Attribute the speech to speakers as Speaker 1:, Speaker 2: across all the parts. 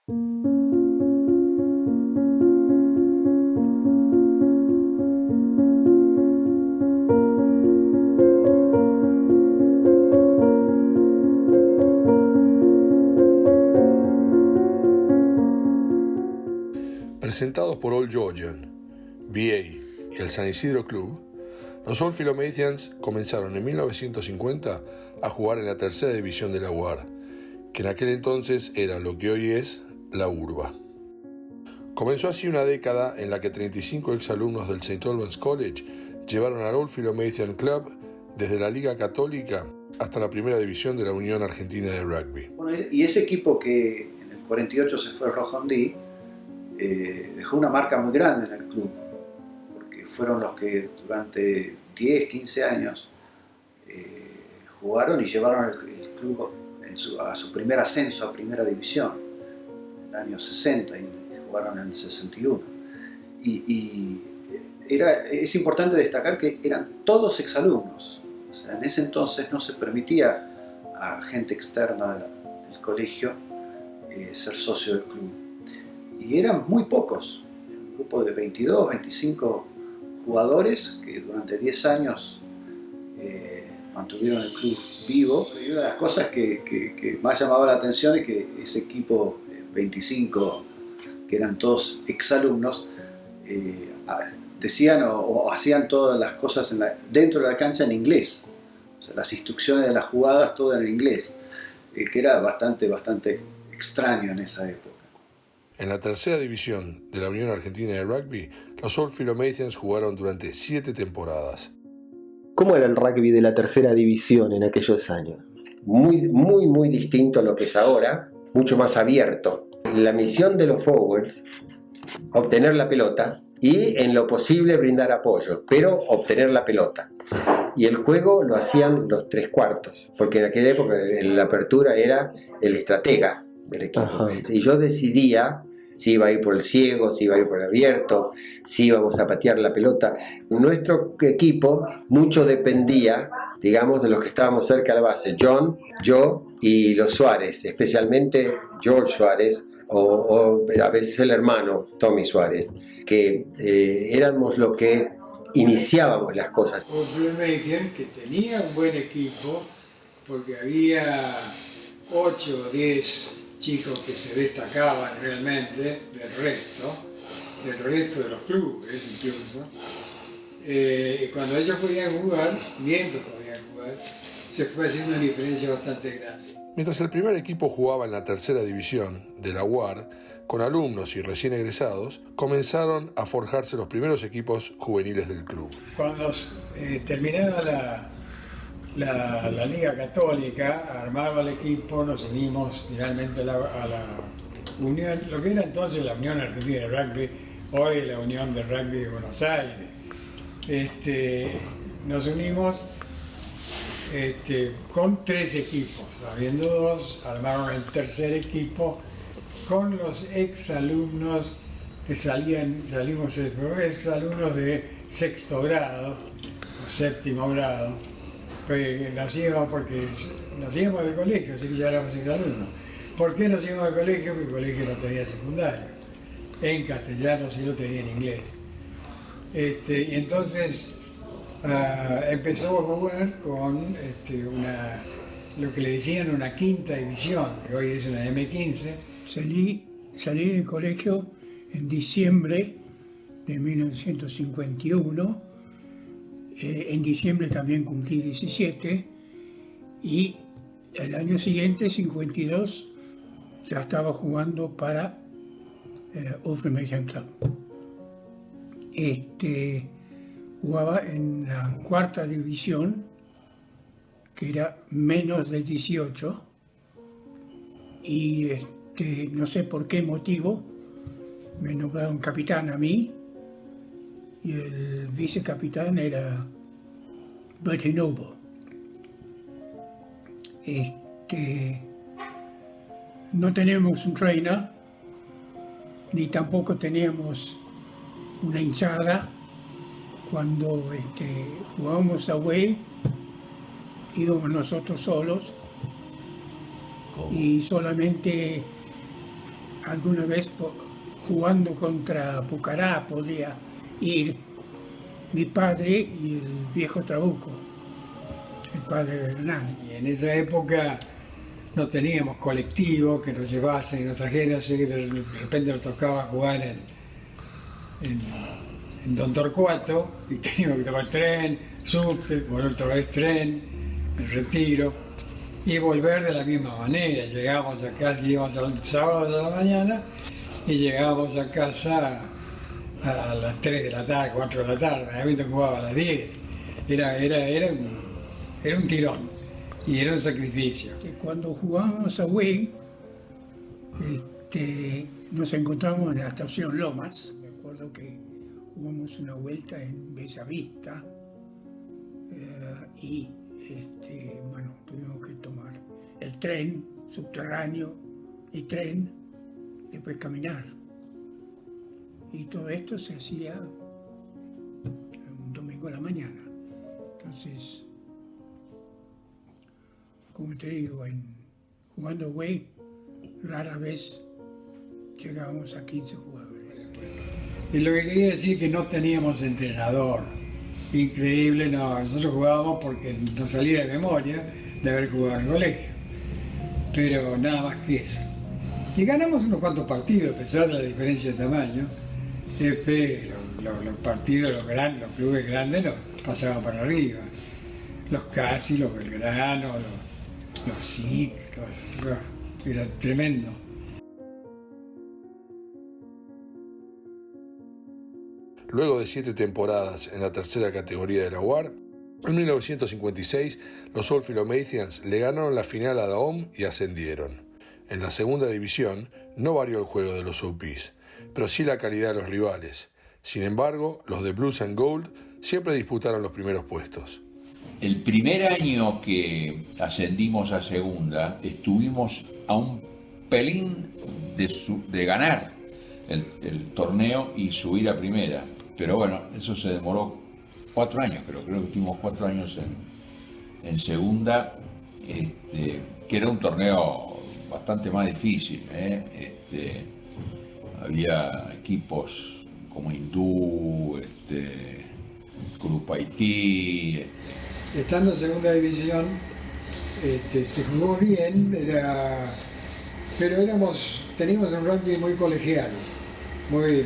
Speaker 1: Presentados por Old Georgian, VA y el San Isidro Club, los Old Philomathians comenzaron en 1950 a jugar en la tercera división de la UAR, que en aquel entonces era lo que hoy es la URBA. Comenzó así una década en la que 35 exalumnos del St. Albans College llevaron al Old Philomathian Club desde la Liga Católica hasta la primera división de la Unión Argentina de Rugby.
Speaker 2: Bueno, y ese equipo que en el 48 se fue a Rojondí, dejó una marca muy grande en el club, porque fueron los que durante 10, 15 años jugaron y llevaron el club a su primer ascenso a primera división, en el año 60, y jugaron en el 61. Es importante destacar que eran todos exalumnos, o sea, en ese entonces no se permitía a gente externa del colegio ser socio del club. Y eran muy pocos, un grupo de 22, 25 jugadores que durante 10 años mantuvieron el club vivo. Y una de las cosas que más llamaba la atención es que ese equipo, 25, que eran todos exalumnos, decían o hacían todas las cosas dentro de la cancha en inglés. O sea, las instrucciones de las jugadas todo en inglés, que era bastante extraño en esa época.
Speaker 1: En la tercera división de la Unión Argentina de Rugby, los Old Philomathians jugaron durante 7 temporadas.
Speaker 3: ¿Cómo era el rugby de la tercera división en aquellos años?
Speaker 4: Muy distinto a lo que es ahora, mucho más abierto. La misión de los forwards, obtener la pelota y en lo posible brindar apoyo, pero obtener la pelota. Y el juego lo hacían los 3/4, porque en aquella época la apertura era el estratega del equipo. Ajá. Y yo decidía si iba a ir por el ciego, si iba a ir por el abierto, si íbamos a patear la pelota. Nuestro equipo mucho dependía, digamos, de los que estábamos cerca de la base, John, yo y los Suárez, especialmente George Suárez o a veces el hermano Tommy Suárez, que éramos los que iniciábamos las cosas.
Speaker 5: Old Philomathian, que tenía un buen equipo, porque había 8 o 10 chicos que se destacaban realmente del resto de los clubes incluso. Cuando ellos podían jugar, mientras podían jugar, se fue haciendo una diferencia bastante grande.
Speaker 1: Mientras el primer equipo jugaba en la tercera división de la UAR, con alumnos y recién egresados, comenzaron a forjarse los primeros equipos juveniles del club.
Speaker 5: Cuando terminaba la Liga Católica, armaba el equipo, nos unimos finalmente a la Unión, lo que era entonces la Unión Argentina de Rugby, hoy la Unión de Rugby de Buenos Aires. Nos unimos con 3 equipos, habiendo 2, armaron el tercer equipo con los exalumnos que salimos exalumnos de 6º grado o 7º grado, que nos íbamos del colegio, así que ya éramos exalumnos. ¿Por qué nos íbamos al colegio? Porque el colegio no tenía secundario, en castellano sí lo tenía en inglés. Y entonces empezó a jugar con lo que le decían una 5ª división, que hoy es una M15.
Speaker 6: Salí del colegio en diciembre de 1951. En diciembre también cumplí 17 y el año siguiente, 52, ya estaba jugando para Old Philomathian Club. Jugaba en la 4ª división, que era menos de 18, y no sé por qué motivo me nombraron capitán a mí y el vicecapitán era Bertie Noble. No teníamos un trainer, ni tampoco teníamos una hinchada. Cuando jugábamos away, íbamos nosotros solos. ¿Cómo? Y solamente alguna vez jugando contra Pucará podía ir mi padre y el viejo Trabuco, el padre de Hernán.
Speaker 5: Y en esa época no teníamos colectivos que nos llevasen y nos trajeran, así que de repente nos tocaba jugar en Don Torcuato y teníamos que tomar tren, subte, volver otra vez tren, el Retiro y volver de la misma manera. Llegábamos a casa, íbamos el sábado a la mañana y llegábamos a casa a las 3 de la tarde, 4 de la tarde, realmente jugaba a las 10. Era un tirón y era un sacrificio.
Speaker 6: Cuando jugábamos a Wii, nos encontramos en la estación Lomas. Me acuerdo que jugamos una vuelta en Bellavista y bueno, tuvimos que tomar el tren subterráneo y tren, después caminar. Y todo esto se hacía un domingo a la mañana. Entonces, como te digo, jugando Wii, rara vez llegábamos a 15 jugadores.
Speaker 5: Y lo que quería decir es que no teníamos entrenador. Increíble, no. Nosotros jugábamos porque nos salía de memoria de haber jugado en el colegio. Pero nada más que eso. Y ganamos unos cuantos partidos, a pesar de la diferencia de tamaño. Pero los partidos, los clubes grandes nos pasaban para arriba. Los Casi, los Belgrano, los SIC, era tremendo.
Speaker 1: Luego de 7 temporadas en la tercera categoría de la UAR, en 1956 los Old Philomathians le ganaron la final a Dahom y ascendieron. En la segunda división no varió el juego de los OPs, pero sí la calidad de los rivales. Sin embargo, los de Blues and Gold siempre disputaron los primeros puestos.
Speaker 7: El primer año que ascendimos a segunda, estuvimos a un pelín de ganar el torneo y subir a primera. Pero bueno, eso se demoró 4 años, creo que estuvimos 4 años en segunda, que era un torneo bastante más difícil. Había equipos como Hindú, Club Haití.
Speaker 5: Estando en segunda división, se jugó bien, pero teníamos un rugby muy colegial, muy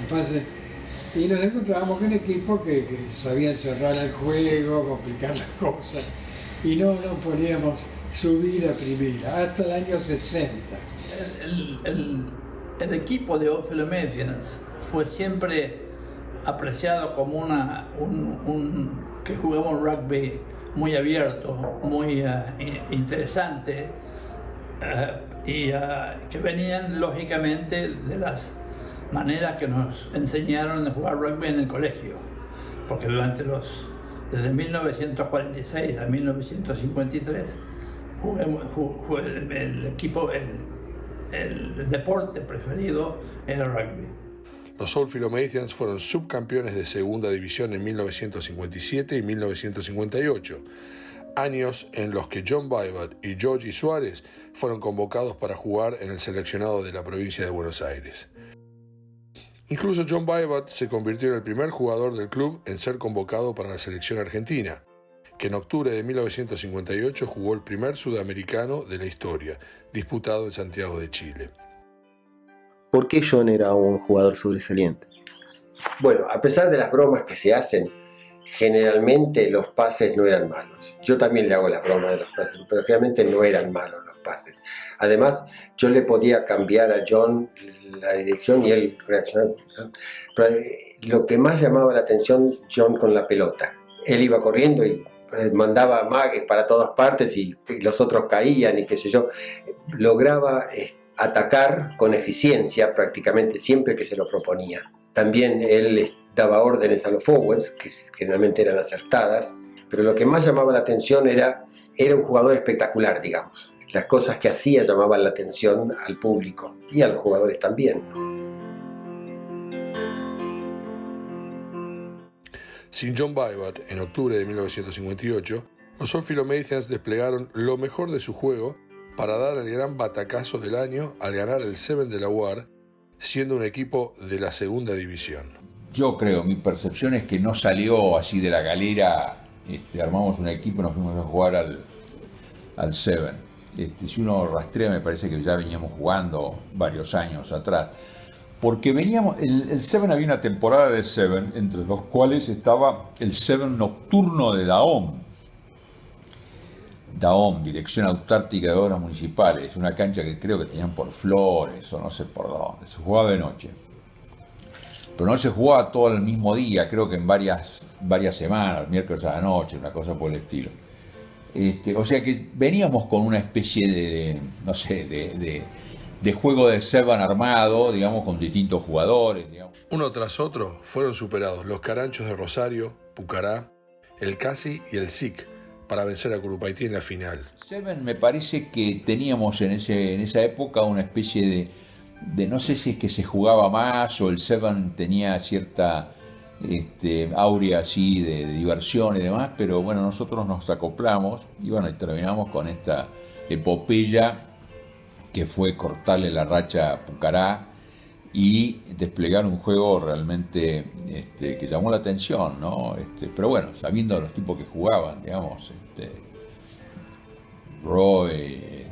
Speaker 5: pase. Y nos encontrábamos con equipos que sabían cerrar el juego, complicar las cosas, y no podíamos subir a primera hasta el año 60.
Speaker 8: El equipo de Old Philomathians fue siempre apreciado como que jugaba un rugby muy abierto, muy interesante, y que venían lógicamente de las maneras que nos enseñaron a jugar rugby en el colegio, porque desde 1946 a 1953 el deporte preferido era rugby.
Speaker 1: Los Old Philomathians fueron subcampeones de segunda división en 1957 y 1958, años en los que John Vivat y Georgie Suárez fueron convocados para jugar en el seleccionado de la provincia de Buenos Aires. Incluso John Vivat se convirtió en el primer jugador del club en ser convocado para la selección argentina, que en octubre de 1958 jugó el primer sudamericano de la historia, disputado en Santiago de Chile.
Speaker 3: ¿Por qué John era un jugador sobresaliente?
Speaker 4: Bueno, a pesar de las bromas que se hacen, generalmente los pases no eran malos. Yo también le hago las bromas de los pases, pero realmente no eran malos los pases. Además, yo le podía cambiar a John la dirección y él reaccionaba. Pero lo que más llamaba la atención, John con la pelota. Él iba corriendo y mandaba magues para todas partes y los otros caían y qué sé yo. Lograba atacar con eficiencia prácticamente siempre que se lo proponía. También él daba órdenes a los forwards, que generalmente eran acertadas, pero lo que más llamaba la atención era un jugador espectacular, digamos. Las cosas que hacía llamaban la atención al público y a los jugadores también.
Speaker 1: Sin John Vivat, en octubre de 1958, los Old Philomathians desplegaron lo mejor de su juego para dar el gran batacazo del año al ganar el Seven de la UAR, siendo un equipo de la segunda división.
Speaker 7: Yo creo, mi percepción es que no salió así de la galera, armamos un equipo y nos fuimos a jugar al Seven. Si uno rastrea, me parece que ya veníamos jugando varios años atrás. Porque veníamos, el Seven, había una temporada de Seven, entre los cuales estaba el Seven nocturno de Daom, Dirección Autártica de Obras Municipales, una cancha que creo que tenían por Flores o no sé por dónde, se jugaba de noche. Pero no se jugaba todo el mismo día, creo que en varias semanas, miércoles a la noche, una cosa por el estilo. O sea que veníamos con una especie de juego de Seven armado, digamos, con distintos jugadores. Digamos.
Speaker 1: Uno tras otro fueron superados los Caranchos de Rosario, Pucará, el Casi y el SIC para vencer a Curupaití en la final.
Speaker 7: Seven, me parece que teníamos en esa época una especie de no sé si es que se jugaba más o el Seven tenía cierta áurea así de diversión y demás, pero bueno, nosotros nos acoplamos y bueno, y terminamos con esta epopeya que fue cortarle la racha a Pucará y desplegar un juego realmente que llamó la atención, ¿no? Pero bueno, sabiendo los tipos que jugaban, digamos, Roy,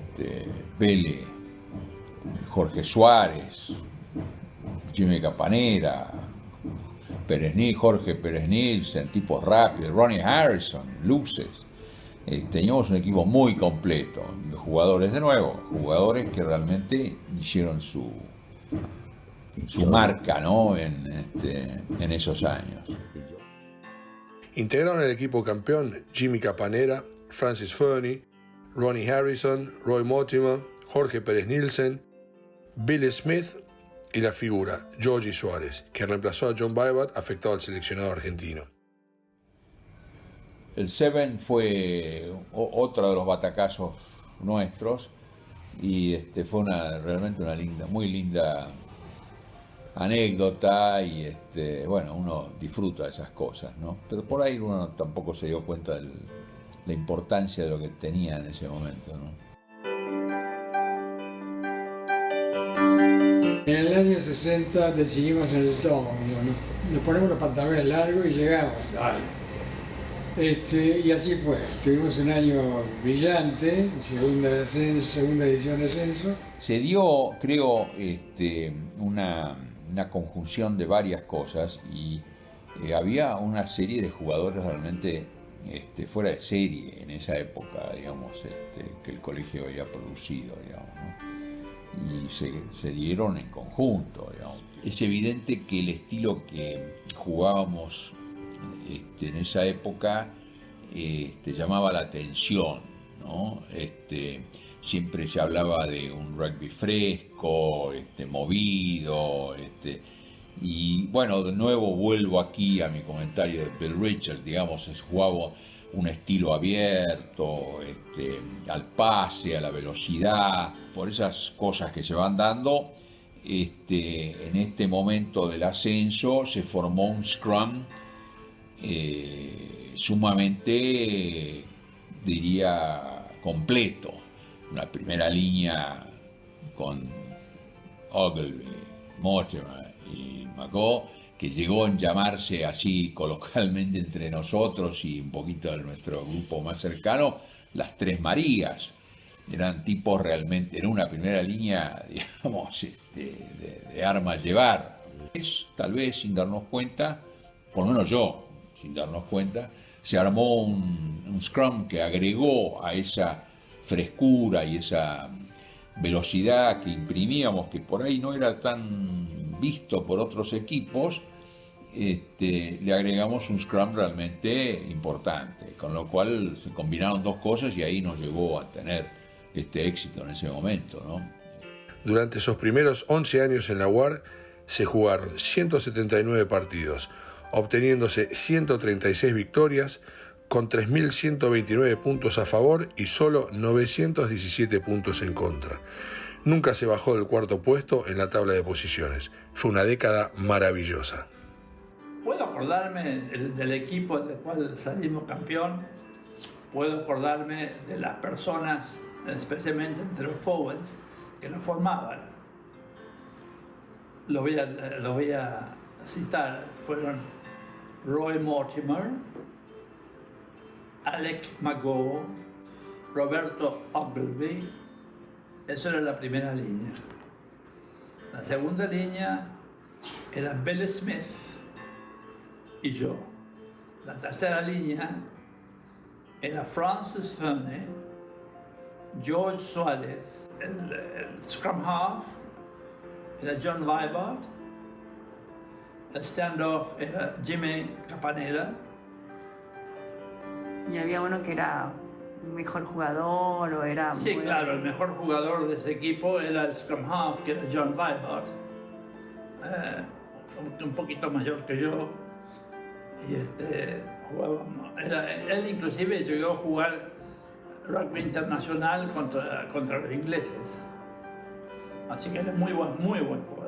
Speaker 7: Pele, Jorge Suárez, Jimmy Campanera, Jorge Pérez Nielsen, tipos rápidos, Ronnie Harrison, luces. Teníamos un equipo muy completo, jugadores jugadores que realmente hicieron su marca, ¿no? en esos años.
Speaker 1: Integraron el equipo campeón Jimmy Campanera, Francis Fernie, Ronnie Harrison, Roy Mortimer, Jorge Pérez Nielsen, Billy Smith y la figura Georgie Suárez, que reemplazó a John Vivat, afectado al seleccionado argentino.
Speaker 7: El Seven fue otro de los batacazos nuestros y fue realmente una muy linda anécdota y bueno, uno disfruta de esas cosas, ¿no? Pero por ahí uno tampoco se dio cuenta de la importancia de lo que tenía en ese momento, ¿no?
Speaker 5: En el año 60 decidimos en el tomo, nos ponemos los pantalones largos y llegamos. Dale. Y así fue. Tuvimos un año brillante, segunda edición de ascenso.
Speaker 7: Se dio, creo, una conjunción de varias cosas y había una serie de jugadores realmente fuera de serie en esa época, digamos, que el colegio había producido, digamos, ¿no? Y se dieron en conjunto, digamos. Es evidente que el estilo que jugábamos en esa época llamaba la atención, ¿no? Siempre se hablaba de un rugby fresco, movido, y bueno, de nuevo vuelvo aquí a mi comentario de Bill Richards, digamos, se jugaba un estilo abierto, al pase, a la velocidad, por esas cosas que se van dando. En este momento del ascenso se formó un scrum sumamente, diría, completo. Una primera línea con Ogilvy, Mortimer y McGaw, que llegó a llamarse así coloquialmente entre nosotros y un poquito de nuestro grupo más cercano, las Tres Marías. Eran tipos realmente, era una primera línea, digamos, de armas llevar. Tal vez sin darnos cuenta, por lo menos yo, sin darnos cuenta, se armó un scrum que agregó a esa frescura y esa velocidad que imprimíamos, que por ahí no era tan visto por otros equipos. Le agregamos un scrum realmente importante, con lo cual se combinaron dos cosas y ahí nos llevó a tener este éxito en ese momento, ¿no?
Speaker 1: Durante esos primeros 11 años en la UAR se jugaron 179 partidos, obteniéndose 136 victorias con 3.129 puntos a favor y solo 917 puntos en contra. Nunca se bajó del cuarto puesto en la tabla de posiciones. Fue una década maravillosa.
Speaker 8: Puedo acordarme del equipo del cual salimos campeón, puedo acordarme de las personas especialmente entre los forwards que lo formaban. Lo voy a citar, fueron Roy Mortimer, Alec Magoo, Roberto Ogilvy. Eso era la primera línea. La segunda línea era Bill Smith y yo. La tercera línea era Francis Ferney, George Suárez, el scrum half era John Vibart, el standoff era Jimmy Campanella.
Speaker 9: ¿Y había uno que era mejor jugador o era...?
Speaker 8: Sí,
Speaker 9: muy...
Speaker 8: claro, el mejor jugador de ese equipo era el scrum half, que era John Vibart, un poquito mayor que yo. Y él inclusive llegó a jugar rugby internacional contra los ingleses. Así que era muy buen jugador.